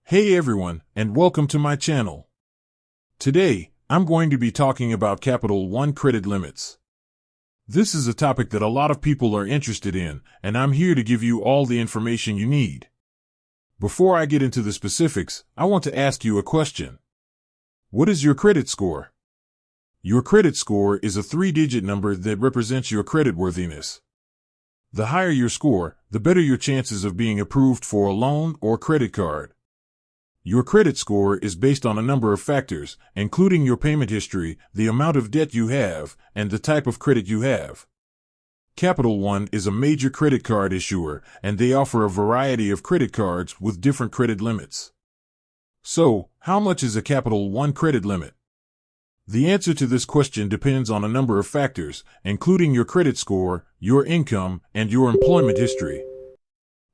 Hey everyone, and welcome to my channel. Today, I'm going to be talking about Capital One credit limits. This is a topic that a lot of people are interested in, and I'm here to give you all the information you need. Before I get into the specifics, I want to ask you a question. What is your credit score? Your credit score is a 3-digit number that represents your creditworthiness. The higher your score, the better your chances of being approved for a loan or credit card. Your credit score is based on a number of factors, including your payment history, the amount of debt you have, and the type of credit you have. Capital One is a major credit card issuer, and they offer a variety of credit cards with different credit limits. So, how much is a Capital One credit limit? The answer to this question depends on a number of factors, including your credit score, your income, and your employment history.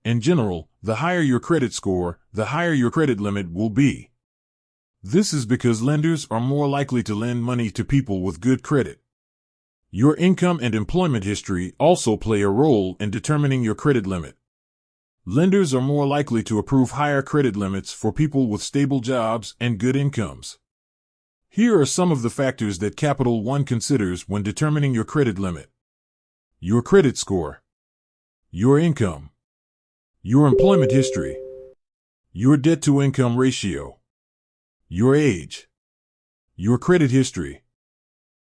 In general, the higher your credit score, the higher your credit limit will be. This is because lenders are more likely to lend money to people with good credit. Your income and employment history also play a role in determining your credit limit. Lenders are more likely to approve higher credit limits for people with stable jobs and good incomes. Here are some of the factors that Capital One considers when determining your credit limit. Your credit score, your income, your employment history, your debt-to-income ratio, your age, your credit history.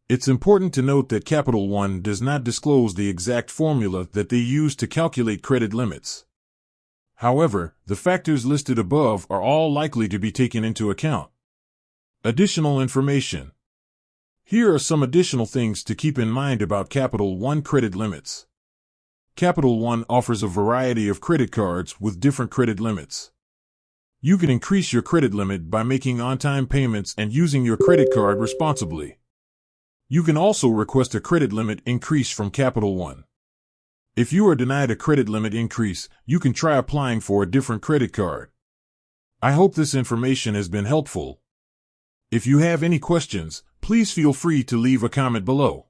It's important to note that Capital One does not disclose the exact formula that they use to calculate credit limits. However, the factors listed above are all likely to be taken into account. Additional information. Here are some additional things to keep in mind about Capital One credit limits. Capital One offers a variety of credit cards with different credit limits. You can increase your credit limit by making on-time payments and using your credit card responsibly. You can also request a credit limit increase from Capital One. If you are denied a credit limit increase, you can try applying for a different credit card. I hope this information has been helpful. If you have any questions, please feel free to leave a comment below.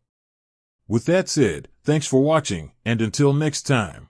With that said, thanks for watching, and until next time.